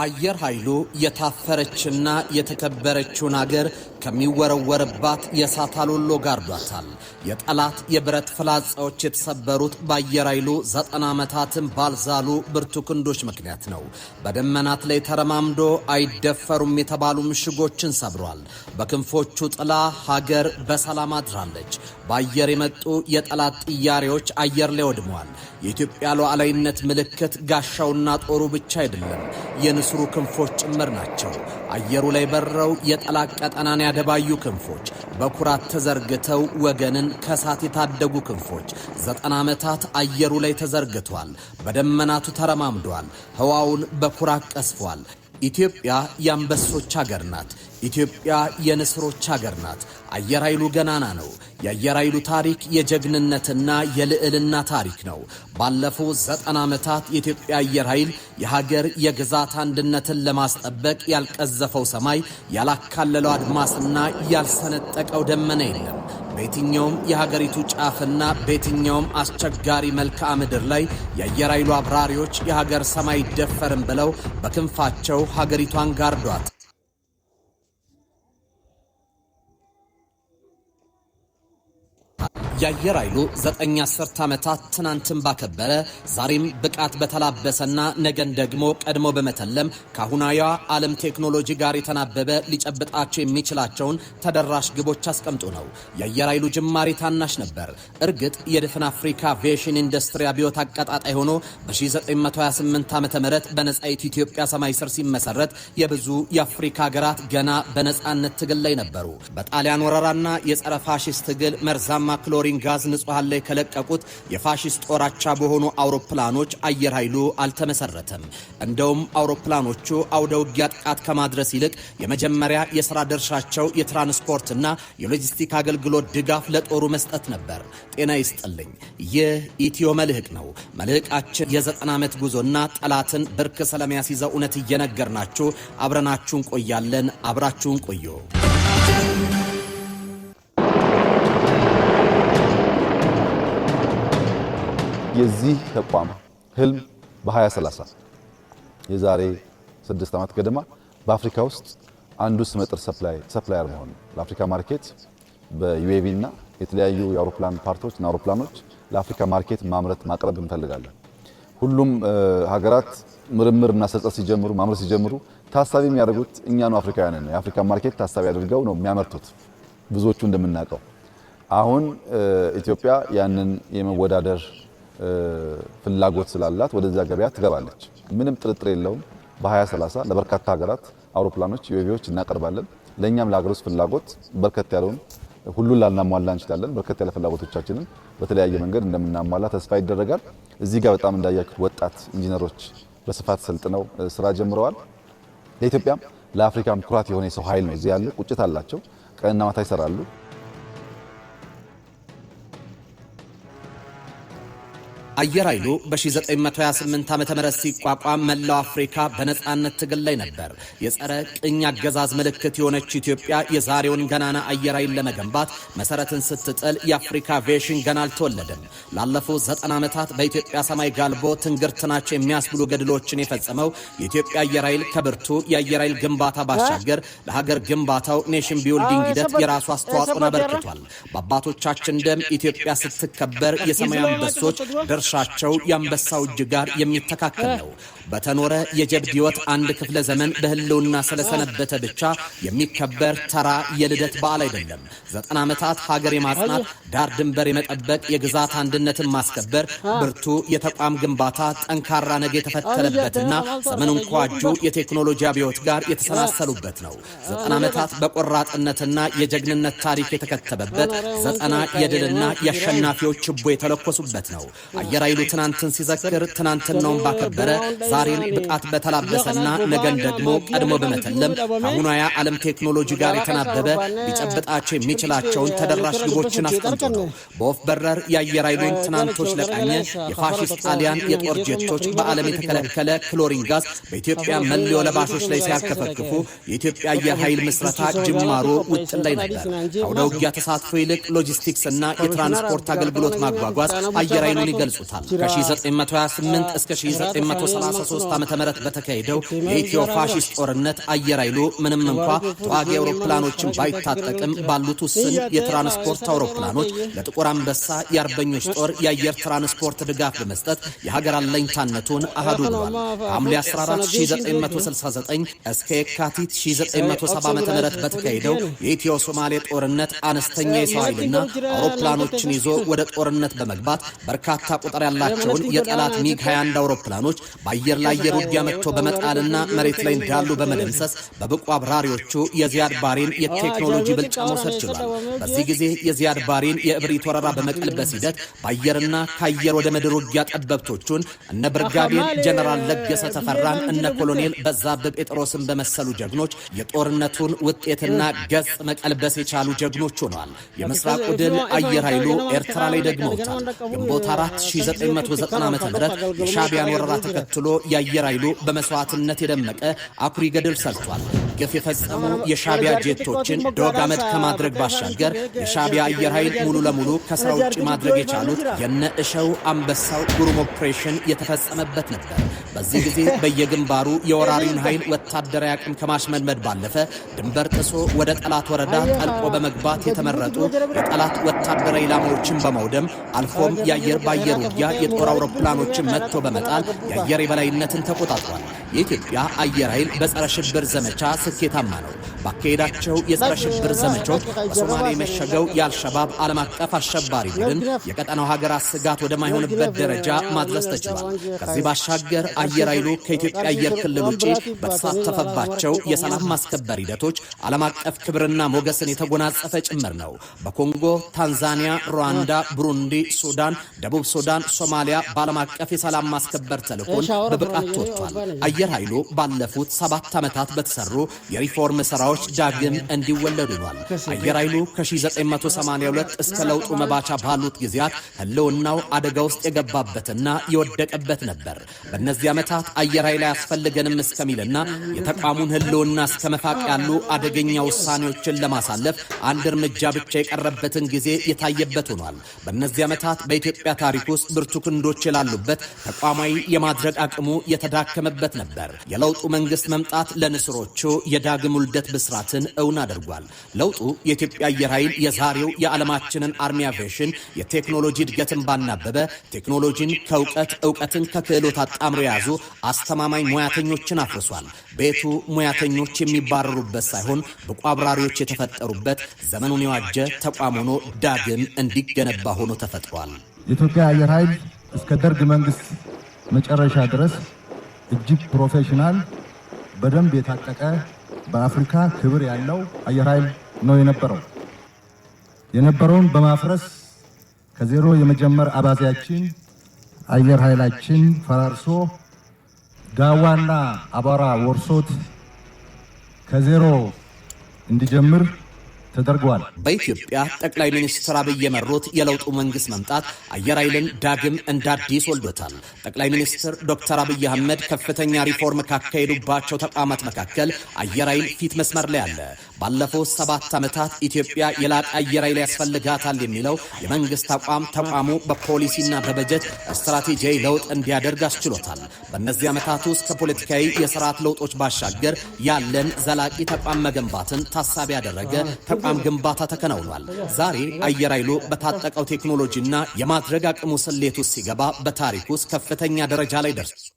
አየር ኃይሉ የታፈረችና የተከበረችውን አገር ከሚወረወርባት የእሳት አሎሎ ጋርዷታል። የጠላት የብረት ፍላጻዎች የተሰበሩት በአየር ኃይሉ 90 ዓመታትን ባልዛሉ ብርቱ ክንዶች ምክንያት ነው። በደመናት ላይ ተረማምዶ አይደፈሩም የተባሉ ምሽጎችን ሰብሯል። በክንፎቹ ጥላ ሀገር በሰላም አድራለች። በአየር የመጡ የጠላት ጥያሬዎች አየር ላይ ወድመዋል። የኢትዮጵያ ሉዓላዊነት ምልክት ጋሻውና ጦሩ ብቻ አይደለም፣ የንስሩ ክንፎች ጭምር ናቸው። አየሩ ላይ በረው የጠላት ቀጠናን ያደባዩ ክንፎች፣ በኩራት ተዘርግተው ወገንን ከሳት የታደጉ ክንፎች 90 ዓመታት አየሩ ላይ ተዘርግቷል። በደመናቱ ተረማምዷል። ህዋውን በኩራት ቀስፏል። ኢትዮጵያ የአንበሶች ሀገር ናት። ኢትዮጵያ የንስሮች ሀገር ናት። አየር ኃይሉ ገናና ነው። የአየር ኃይሉ ታሪክ የጀግንነትና የልዕልና ታሪክ ነው። ባለፉት 90 ዓመታት የኢትዮጵያ አየር ኃይል የሀገር የግዛት አንድነትን ለማስጠበቅ ያልቀዘፈው ሰማይ፣ ያላካለለው አድማስና ያልሰነጠቀው ደመና የለም። በየትኛውም የሀገሪቱ ጫፍና በየትኛውም አስቸጋሪ መልክዓ ምድር ላይ የአየር ኃይሉ አብራሪዎች የሀገር ሰማይ ይደፈርም ብለው በክንፋቸው ሀገሪቷን ጋርዷት የአየር ኃይሉ 9 ዓመታት ትናንትን ባከበረ ዛሬም ብቃት በተላበሰና ነገን ደግሞ ቀድሞ በመተለም ከአሁናዊዋ ዓለም ቴክኖሎጂ ጋር የተናበበ ሊጨብጣቸው የሚችላቸውን ተደራሽ ግቦች አስቀምጦ ነው። የአየር ኃይሉ ጅማሬ ታናሽ ነበር። እርግጥ የድፍን አፍሪካ አቪዬሽን ኢንዱስትሪ አብዮት አቀጣጣይ ሆኖ በ1928 ዓ.ም በነጻይቱ ኢትዮጵያ ሰማይ ስር ሲመሰረት የብዙ የአፍሪካ ሀገራት ገና በነጻነት ትግል ላይ ነበሩ። በጣሊያን ወረራና የጸረ ፋሺስት ትግል መርዛማ ክሎሪን ጋዝ ንጹሃን ላይ ከለቀቁት የፋሺስት ጦራቻ በሆኑ አውሮፕላኖች አየር ኃይሉ አልተመሰረተም። እንደውም አውሮፕላኖቹ አውደ ውጊያ ጥቃት ከማድረስ ይልቅ የመጀመሪያ የሥራ ድርሻቸው የትራንስፖርትና የሎጂስቲክ አገልግሎት ድጋፍ ለጦሩ መስጠት ነበር። ጤና ይስጥልኝ። ይህ ኢትዮ መልህቅ ነው። መልህቃችን የ90 ዓመት ጉዞና ጠላትን ብርክ ስለሚያስይዘው እውነት እየነገርናችሁ አብረናችሁን ቆያለን። አብራችሁን ቆዩ። የዚህ ተቋም ህልም በ2030 የዛሬ 6 ዓመት ገደማ በአፍሪካ ውስጥ አንዱ ስመጥር ሰፕላየር መሆን ለአፍሪካ ማርኬት በዩኤቪ እና የተለያዩ የአውሮፕላን ፓርቶች እና አውሮፕላኖች ለአፍሪካ ማርኬት ማምረት ማቅረብ እንፈልጋለን። ሁሉም ሀገራት ምርምርና ስልጠት ሲጀምሩ ማምረት ሲጀምሩ ታሳቢ የሚያደርጉት እኛኑ አፍሪካውያንን ነው። የአፍሪካ ማርኬት ታሳቢ አድርገው ነው የሚያመርቱት ብዙዎቹ እንደምናውቀው። አሁን ኢትዮጵያ ያንን የመወዳደር ፍላጎት ስላላት ወደዛ ገበያ ትገባለች። ምንም ጥርጥር የለውም። በ2030 ለበርካታ ሀገራት አውሮፕላኖች ዩኤቪዎች እናቀርባለን። ለኛም ለሀገር ውስጥ ፍላጎት በርከት ያለውን ሁሉን ላናሟላ እንችላለን። በርከት ያለ ፍላጎቶቻችንን በተለያየ መንገድ እንደምናሟላ ተስፋ ይደረጋል። እዚህ ጋር በጣም እንዳያችሁት ወጣት ኢንጂነሮች በስፋት ሰልጥነው ስራ ጀምረዋል። ለኢትዮጵያም ለአፍሪካም ኩራት የሆነ የሰው ኃይል ነው እዚህ ያለ። ቁጭት አላቸው። ቀንና ማታ ይሰራሉ። አየር ኃይሉ በ1928 ዓ.ም ሲቋቋም መላው አፍሪካ በነጻነት ትግል ላይ ነበር። የጸረ ቅኝ አገዛዝ ምልክት የሆነች ኢትዮጵያ የዛሬውን ገናና አየር ኃይል ለመገንባት መሰረትን ስትጥል የአፍሪካ አቪዬሽን ገና አልተወለደም። ላለፉት 90 ዓመታት በኢትዮጵያ ሰማይ ጋልቦ ትንግርት ናቸው የሚያስብሉ ገድሎችን የፈጸመው የኢትዮጵያ አየር ኃይል ከብርቱ የአየር ኃይል ግንባታ ባሻገር ለሀገር ግንባታው ኔሽን ቢልዲንግ ሂደት የራሱ አስተዋጽኦን አበርክቷል። በአባቶቻችን ደም ኢትዮጵያ ስትከበር የሰማይ አንበሶች ድርሻቸው የአንበሳው እጅ ጋር የሚተካከል ነው። በተኖረ የጀብድ ሕይወት አንድ ክፍለ ዘመን በህልውና ስለሰነበተ ብቻ የሚከበር ተራ የልደት በዓል አይደለም። 90 ዓመታት ሀገር የማጽናት ዳር ድንበር የመጠበቅ የግዛት አንድነትን ማስከበር ብርቱ የተቋም ግንባታ ጠንካራ ነገ የተፈተለበትና ዘመኑን ከዋጁ የቴክኖሎጂ አብዮት ጋር የተሰናሰሉበት ነው። 90 ዓመታት በቆራጥነትና የጀግንነት ታሪክ የተከተበበት 90 የድልና የአሸናፊዎች ችቦ የተለኮሱበት ነው። አየር ኃይሉ ትናንትን ሲዘክር ትናንትናውን ባከበረ ዛሬን ብቃት በተላበሰና ነገን ደግሞ ቀድሞ በመተለም ከአሁኗ ዓለም ቴክኖሎጂ ጋር የተናበበ ሊጨብጣቸው የሚችላቸውን ተደራሽ ግቦችን አስቀምጦ ነው። በወፍ በረር የአየር ኃይሉን ትናንቶች ለቃኘ የፋሺስት ጣሊያን የጦር ጄቶች በዓለም የተከለከለ ክሎሪን ጋዝ በኢትዮጵያ መለዮ ለባሾች ላይ ሲያከፈክፉ የኢትዮጵያ አየር ኃይል ምስረታ ጅማሮ ውጥን ላይ ነበር። ከአውደ ውጊያ ተሳትፎ ይልቅ ሎጂስቲክስና የትራንስፖርት አገልግሎት ማጓጓዝ አየር ኃይሉን ይገልጿል። ይገልጹታል። ከ1928 እስከ 1933 ዓመተ ምህረት በተካሄደው የኢትዮ ፋሺስት ጦርነት አየር ኃይሉ ምንም እንኳ ተዋጊ አውሮፕላኖችን ባይታጠቅም ባሉት ውስን የትራንስፖርት አውሮፕላኖች ለጥቁር አንበሳ የአርበኞች ጦር የአየር ትራንስፖርት ድጋፍ በመስጠት የሀገር አለኝታነቱን አሃዱ ብሏል። ሐምሌ 14 1969 እስከ የካቲት 1970 ዓመተ ምህረት በተካሄደው የኢትዮ ሶማሌ ጦርነት አነስተኛ የሰው ኃይልና አውሮፕላኖችን ይዞ ወደ ጦርነት በመግባት በርካታ ቁጥር ያላቸውን የጠላት ሚግ 21 አውሮፕላኖች በአየር ላይ ውጊያ መጥቶ በመጣልና መሬት ላይ እንዳሉ በመደምሰስ በብቁ አብራሪዎቹ የዚያድ ባሬን የቴክኖሎጂ ብልጫ መውሰድ ችሏል። በዚህ ጊዜ የዚያድ ባሬን የእብሪት ወረራ በመቀልበስ ሂደት በአየርና ከአየር ወደ ምድር ውጊያ ጠበብቶቹን እነ ብርጋዴር ጀነራል ለገሰ ተፈራን እነ ኮሎኔል በዛብህ ጴጥሮስን በመሰሉ ጀግኖች የጦርነቱን ውጤትና ገጽ መቀልበስ የቻሉ ጀግኖች ሆነዋል። የምስራቁ ድል አየር ኃይሉ ኤርትራ ላይ ደግመውታል። ግንቦት 4 1990 ዓ.ም የሻዕቢያን ወረራ ተከትሎ የአየር ኃይሉ በመስዋዕትነት የደመቀ አኩሪ ገድል ሰርቷል። ግፍ የፈጸሙ የሻዕቢያ ጄቶችን ዶግ አመድ ከማድረግ ባሻገር የሻዕቢያ አየር ኃይል ሙሉ ለሙሉ ከስራ ውጭ ማድረግ የቻሉት የነ እሸው አንበሳው ጉሩም ኦፕሬሽን የተፈጸመበት ነበር። በዚህ ጊዜ በየግንባሩ የወራሪውን ኃይል ወታደራዊ አቅም ከማሽመድመድ ባለፈ ድንበር ጥሶ ወደ ጠላት ወረዳ ጠልቆ በመግባት የተመረጡ የጠላት ወታደራዊ ኢላማዎችን በማውደም አልፎም የአየር ባየር ውጊያ የጦር አውሮፕላኖችን መጥቶ በመጣል የአየር የበላይነትን ተቆጣጥሯል። የኢትዮጵያ አየር ኃይል በጸረ ሽብር ዘመቻ ስኬታማ ነው። ባካሄዳቸው የጸረ ሽብር ዘመቻዎች በሶማሌ የመሸገው የአልሸባብ ዓለም አቀፍ አሸባሪ ቡድን የቀጠናው ሀገራት ስጋት ወደማይሆንበት ደረጃ ማድረስ ተችሏል። ከዚህ ባሻገር አየር ኃይሉ ከኢትዮጵያ አየር ክልል ውጪ በተሳተፈባቸው የሰላም ማስከበር ሂደቶች ዓለም አቀፍ ክብርና ሞገስን የተጎናጸፈ ጭምር ነው። በኮንጎ፣ ታንዛኒያ፣ ሩዋንዳ፣ ብሩንዲ፣ ሱዳን፣ ደቡብ ሱዳን፣ ሶማሊያ በዓለም አቀፍ የሰላም ማስከበር ተልዕኮን በብቃት ተወጥቷል። አየር ኃይሉ ባለፉት 7 ዓመታት በተሰሩ የሪፎርም ስራዎች ዳግም እንዲወለዱ ሆኗል። አየር ኃይሉ ከ1982 እስከ ለውጡ መባቻ ባሉት ጊዜያት ህልውናው አደጋ ውስጥ የገባበትና የወደቀበት ነበር። በእነዚህ ዓመታት አየር ኃይል አያስፈልገንም እስከሚልና የተቋሙን ህልውና እስከ መፋቅ ያሉ አደገኛ ውሳኔዎችን ለማሳለፍ አንድ እርምጃ ብቻ የቀረበትን ጊዜ የታየበት ሆኗል። በእነዚህ ዓመታት በኢትዮጵያ ታሪክ ውስጥ ብርቱ ክንዶች የላሉበት ተቋማዊ የማድረግ አቅሙ የተዳከመበት ነበር። የለውጡ መንግስት መምጣት ለንስሮቹ የዳግም ውልደት ብስራትን እውን አድርጓል። ለውጡ የኢትዮጵያ አየር ኃይል የዛሬው የዓለማችንን አርሚ አቪዬሽን የቴክኖሎጂ እድገትን ባናበበ ቴክኖሎጂን ከእውቀት እውቀትን ከክህሎት አጣምሮ የያዙ አስተማማኝ ሙያተኞችን አፍርሷል። ቤቱ ሙያተኞች የሚባረሩበት ሳይሆን ብቁ አብራሪዎች የተፈጠሩበት ዘመኑን የዋጀ ተቋም ሆኖ ዳግም እንዲገነባ ሆኖ ተፈጥሯል። የኢትዮጵያ አየር ኃይል እስከ ደርግ መንግስት መጨረሻ ድረስ እጅግ ፕሮፌሽናል በደንብ የታጠቀ በአፍሪካ ክብር ያለው አየር ኃይል ነው የነበረውን በማፍረስ ከዜሮ የመጀመር አባዜያችን አየር ኃይላችን ፈራርሶ ዳዋና አቧራ ወርሶት ከዜሮ እንዲጀምር ተደርጓል። በኢትዮጵያ ጠቅላይ ሚኒስትር አብይ የመሩት የለውጡ መንግስት መምጣት አየር ኃይልን ዳግም እንደ አዲስ ወልዶታል። ጠቅላይ ሚኒስትር ዶክተር አብይ አህመድ ከፍተኛ ሪፎርም ካካሄዱባቸው ተቋማት መካከል አየር ኃይል ፊት መስመር ላይ አለ። ባለፈው 7 ዓመታት ኢትዮጵያ የላቀ አየር ኃይል ያስፈልጋታል የሚለው የመንግስት ተቋሙ በፖሊሲና በበጀት ስትራቴጂያዊ ለውጥ እንዲያደርግ አስችሎታል። በእነዚህ ዓመታት ውስጥ ከፖለቲካዊ የስርዓት ለውጦች ባሻገር ያለን ዘላቂ ተቋም መገንባትን ታሳቢ ያደረገ ተቋም ግንባታ ተከናውኗል። ዛሬ አየር ኃይሉ በታጠቀው ቴክኖሎጂና የማድረግ አቅሙ ስሌት ውስጥ ሲገባ በታሪክ ውስጥ ከፍተኛ ደረጃ ላይ ደርሷል።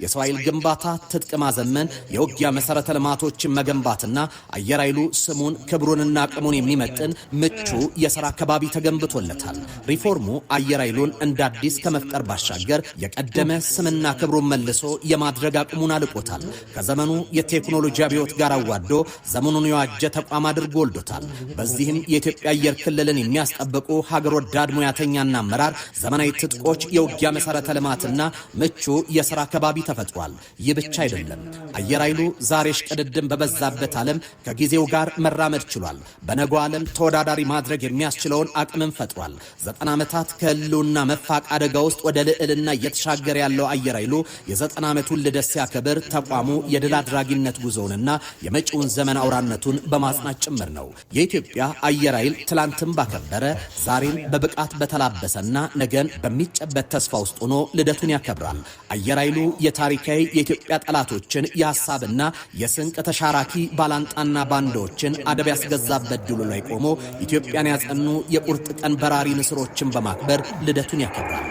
የሰው ኃይል ግንባታ፣ ትጥቅ ማዘመን፣ የውጊያ መሰረተ ልማቶችን መገንባትና አየር ኃይሉ ስሙን ክብሩንና አቅሙን የሚመጥን ምቹ የሥራ አካባቢ ተገንብቶለታል። ሪፎርሙ አየር ኃይሉን እንደ አዲስ ከመፍጠር ባሻገር የቀደመ ስምና ክብሩን መልሶ የማድረግ አቅሙን አልቆታል። ከዘመኑ የቴክኖሎጂ አብዮት ጋር አዋዶ ዘመኑን የዋጀ ተቋም አድርጎ ወልዶታል። በዚህም የኢትዮጵያ አየር ክልልን የሚያስጠብቁ ሀገር ወዳድ ሙያተኛና አመራር፣ ዘመናዊ ትጥቆች፣ የውጊያ መሰረተ ልማትና ምቹ የሥራ ከባቢ ተፈጥሯል። ይህ ብቻ አይደለም። አየር ኃይሉ ዛሬ ሽቅድድም በበዛበት ዓለም ከጊዜው ጋር መራመድ ችሏል። በነገው ዓለም ተወዳዳሪ ማድረግ የሚያስችለውን አቅምን ፈጥሯል። 90 ዓመታት ከህልውና መፋቅ አደጋ ውስጥ ወደ ልዕልና እየተሻገረ ያለው አየር ኃይሉ የ90 ዓመቱን ልደት ሲያከብር ተቋሙ የድል አድራጊነት ጉዞውንና የመጪውን ዘመን አውራነቱን በማጽናት ጭምር ነው። የኢትዮጵያ አየር ኃይል ትላንትን ባከበረ ዛሬን በብቃት በተላበሰና ነገን በሚጨበት ተስፋ ውስጥ ሆኖ ልደቱን ያከብራል። አየር ኃይሉ የታሪካዊ የኢትዮጵያ ጠላቶችን የሐሳብና የስንቅ ተሻራኪ ባላንጣና ባንዳዎችን አደብ ያስገዛበት ድሉ ላይ ቆሞ ኢትዮጵያን ያጸኑ የቁርጥ ቀን በራሪ ንስሮችን በማክበር ልደቱን ያከብራል።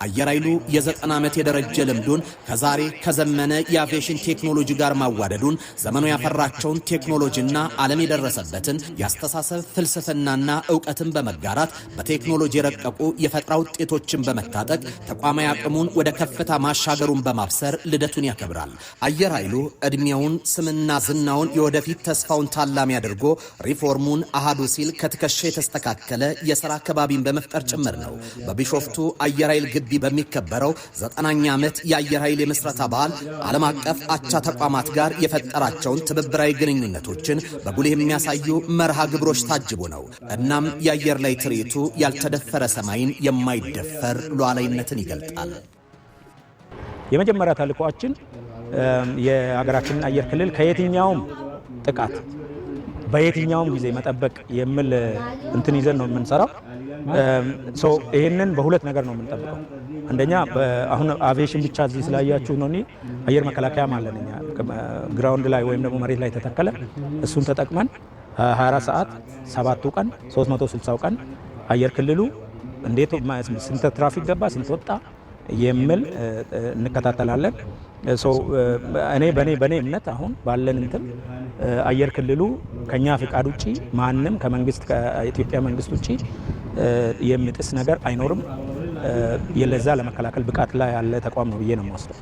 አየር ኃይሉ የ90 ዓመት የደረጀ ልምዱን ከዛሬ ከዘመነ የአቪዬሽን ቴክኖሎጂ ጋር ማዋደዱን ዘመኑ ያፈራቸውን ቴክኖሎጂና ዓለም የደረሰበትን የአስተሳሰብ ፍልስፍናና ዕውቀትን በመጋራት በቴክኖሎጂ የረቀቁ የፈጠራ ውጤቶችን በመታጠቅ ተቋማዊ አቅሙን ወደ ከፍታ ማሻገሩን በማብሰር ልደቱን ያከብራል። አየር ኃይሉ ዕድሜውን ስምና ዝናውን የወደፊት ተስፋውን ታላሚ አድርጎ ሪፎርሙን አሃዱ ሲል ከትከሻ የተስተካከለ የሥራ አካባቢን በመፍጠር ጭምር ነው። በቢሾፍቱ አየር ኃይል ግቢ በሚከበረው 90ኛ ዓመት የአየር ኃይል የምስረታ በዓል ዓለም አቀፍ አቻ ተቋማት ጋር የፈጠራቸውን ትብብራዊ ግንኙነቶችን በጉልህ የሚያሳዩ መርሃ ግብሮች ታጅቦ ነው። እናም የአየር ላይ ትርኢቱ ያልተደፈረ ሰማይን የማይደፈር ሉዓላዊነትን ይገልጣል። የመጀመሪያ ተልዕኳችን የሀገራችንን አየር ክልል ከየትኛውም ጥቃት በየትኛውም ጊዜ መጠበቅ የሚል እንትን ይዘን ነው የምንሰራው። ይህንን በሁለት ነገር ነው የምንጠብቀው። አንደኛ አሁን አቪዬሽን ብቻ እዚህ ስላያችሁ ነው። አየር መከላከያ ማለት ነው ግራውንድ ላይ ወይም ደግሞ መሬት ላይ ተተከለ። እሱን ተጠቅመን 24 ሰዓት 7ቱ ቀን 360 ቀን አየር ክልሉ እንዴት ስንት ትራፊክ ገባ ስንት ወጣ የሚል እንከታተላለን። እኔ በኔ እምነት አሁን ባለን እንትን አየር ክልሉ ከኛ ፍቃድ ውጪ ማንም ከመንግስት ከኢትዮጵያ መንግስት ውጪ የሚጥስ ነገር አይኖርም። የለዛ ለመከላከል ብቃት ላይ ያለ ተቋም ነው ብዬ ነው የምወስደው።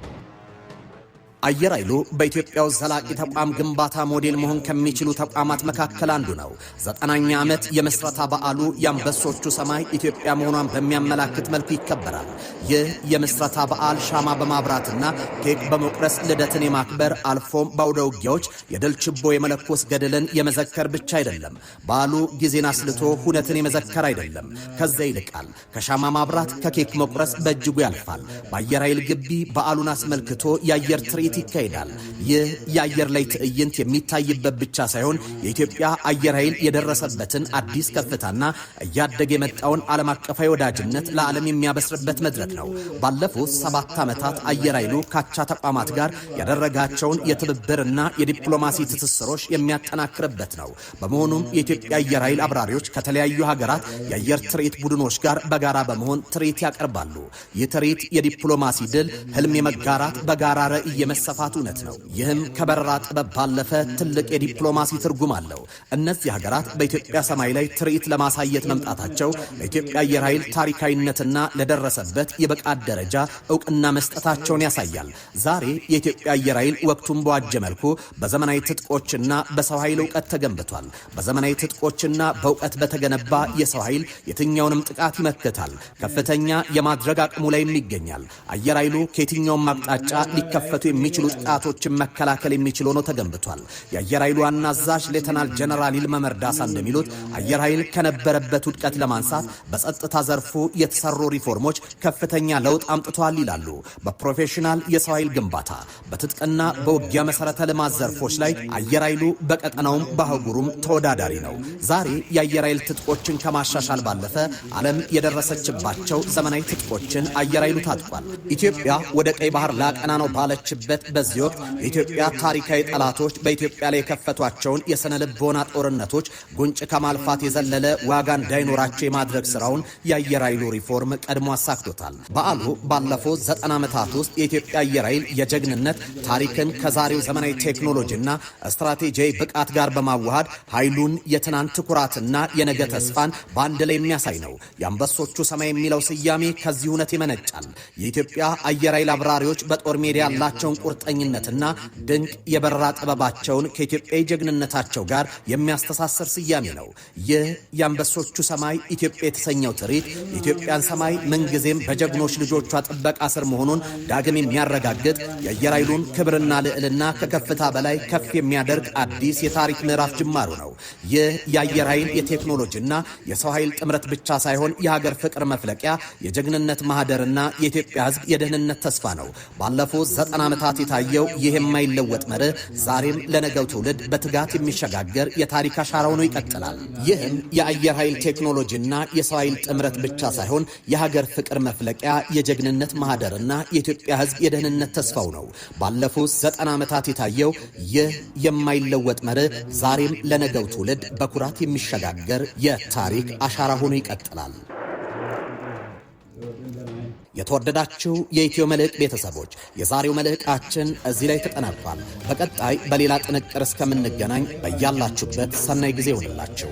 አየር ኃይሉ በኢትዮጵያው ዘላቂ ተቋም ግንባታ ሞዴል መሆን ከሚችሉ ተቋማት መካከል አንዱ ነው። 90ኛ ዓመት የምስረታ በዓሉ የአንበሶቹ ሰማይ ኢትዮጵያ መሆኗን በሚያመላክት መልኩ ይከበራል። ይህ የምስረታ በዓል ሻማ በማብራትና ኬክ በመቁረስ ልደትን የማክበር አልፎም በአውደ ውጊያዎች የድል ችቦ የመለኮስ ገድልን የመዘከር ብቻ አይደለም። በዓሉ ጊዜን አስልቶ ሁነትን የመዘከር አይደለም። ከዚያ ይልቃል። ከሻማ ማብራት ከኬክ መቁረስ በእጅጉ ያልፋል። በአየር ኃይል ግቢ በዓሉን አስመልክቶ የአየር ትርኢት ይካሄዳል። ይህ የአየር ላይ ትዕይንት የሚታይበት ብቻ ሳይሆን የኢትዮጵያ አየር ኃይል የደረሰበትን አዲስ ከፍታና እያደገ የመጣውን ዓለም አቀፋዊ ወዳጅነት ለዓለም የሚያበስርበት መድረክ ነው። ባለፉት 7 ዓመታት አየር ኃይሉ ካቻ ተቋማት ጋር ያደረጋቸውን የትብብርና የዲፕሎማሲ ትስስሮች የሚያጠናክርበት ነው። በመሆኑም የኢትዮጵያ አየር ኃይል አብራሪዎች ከተለያዩ ሀገራት የአየር ትርኢት ቡድኖች ጋር በጋራ በመሆን ትርኢት ያቀርባሉ። ይህ ትርኢት የዲፕሎማሲ ድል፣ ህልም የመጋራት በጋራ ራዕይ ሰፋት እውነት ነው። ይህም ከበረራ ጥበብ ባለፈ ትልቅ የዲፕሎማሲ ትርጉም አለው። እነዚህ ሀገራት በኢትዮጵያ ሰማይ ላይ ትርኢት ለማሳየት መምጣታቸው ለኢትዮጵያ አየር ኃይል ታሪካዊነትና ለደረሰበት የብቃት ደረጃ እውቅና መስጠታቸውን ያሳያል። ዛሬ የኢትዮጵያ አየር ኃይል ወቅቱን በዋጀ መልኩ በዘመናዊ ትጥቆችና በሰው ኃይል እውቀት ተገንብቷል። በዘመናዊ ትጥቆችና በእውቀት በተገነባ የሰው ኃይል የትኛውንም ጥቃት ይመክታል። ከፍተኛ የማድረግ አቅሙ ላይም ይገኛል። አየር ኃይሉ ከየትኛውም አቅጣጫ ሊከፈቱ የሚችሉ ጥቃቶችን መከላከል የሚችል ሆኖ ተገንብቷል። የአየር ኃይሉ ዋና አዛዥ ሌተናል ጀነራል ይልማ መርዳሳ እንደሚሉት አየር ኃይል ከነበረበት ውድቀት ለማንሳት በጸጥታ ዘርፉ የተሰሩ ሪፎርሞች ከፍተኛ ለውጥ አምጥተዋል ይላሉ። በፕሮፌሽናል የሰው ኃይል ግንባታ፣ በትጥቅና በውጊያ መሰረተ ልማት ዘርፎች ላይ አየር ኃይሉ በቀጠናውም በአህጉሩም ተወዳዳሪ ነው። ዛሬ የአየር ኃይል ትጥቆችን ከማሻሻል ባለፈ ዓለም የደረሰችባቸው ዘመናዊ ትጥቆችን አየር ኃይሉ ታጥቋል። ኢትዮጵያ ወደ ቀይ ባህር ላቀና ነው ባለችበት በዚህ ወቅት የኢትዮጵያ ታሪካዊ ጠላቶች በኢትዮጵያ ላይ የከፈቷቸውን የሰነ ልቦና ጦርነቶች ጉንጭ ከማልፋት የዘለለ ዋጋ እንዳይኖራቸው የማድረግ ስራውን የአየር ኃይሉ ሪፎርም ቀድሞ አሳክቶታል። በዓሉ ባለፉት 90 ዓመታት ውስጥ የኢትዮጵያ አየር ኃይል የጀግንነት ታሪክን ከዛሬው ዘመናዊ ቴክኖሎጂና ስትራቴጂያዊ ብቃት ጋር በማዋሃድ ኃይሉን የትናንት ኩራትና የነገ ተስፋን በአንድ ላይ የሚያሳይ ነው። የአንበሶቹ ሰማይ የሚለው ስያሜ ከዚህ እውነት ይመነጫል። የኢትዮጵያ አየር ኃይል አብራሪዎች በጦር ሜዳ ያላቸውን ቁርጠኝነትና ድንቅ የበረራ ጥበባቸውን ከኢትዮጵያዊ ጀግንነታቸው ጋር የሚያስተሳሰር ስያሜ ነው። ይህ የአንበሶቹ ሰማይ ኢትዮጵያ የተሰኘው ትርኢት የኢትዮጵያን ሰማይ ምንጊዜም በጀግኖች ልጆቿ ጥበቃ ስር መሆኑን ዳግም የሚያረጋግጥ የአየር ኃይሉን ክብርና ልዕልና ከከፍታ በላይ ከፍ የሚያደርግ አዲስ የታሪክ ምዕራፍ ጅማሩ ነው። ይህ የአየር ኃይል የቴክኖሎጂና የሰው ኃይል ጥምረት ብቻ ሳይሆን የሀገር ፍቅር መፍለቂያ፣ የጀግንነት ማህደርና የኢትዮጵያ ሕዝብ የደህንነት ተስፋ ነው። ባለፉት 90 ዓመታት የታየው ይህ የማይለወጥ መርህ ዛሬም ለነገው ትውልድ በትጋት የሚሸጋገር የታሪክ አሻራ ሆኖ ይቀጥላል። ይህም የአየር ኃይል ቴክኖሎጂና የሰው ኃይል ጥምረት ብቻ ሳይሆን የሀገር ፍቅር መፍለቂያ፣ የጀግንነት ማህደርና የኢትዮጵያ ሕዝብ የደህንነት ተስፋው ነው። ባለፉት 90 ዓመታት የታየው ይህ የማይለወጥ መርህ ዛሬም ለነገው ትውልድ በኩራት የሚሸጋገር የታሪክ አሻራ ሆኖ ይቀጥላል። የተወደዳችሁ የኢትዮ መልሕቅ ቤተሰቦች የዛሬው መልሕቃችን እዚህ ላይ ተጠናቋል። በቀጣይ በሌላ ጥንቅር እስከምንገናኝ በያላችሁበት ሰናይ ጊዜ ይሁንላችሁ።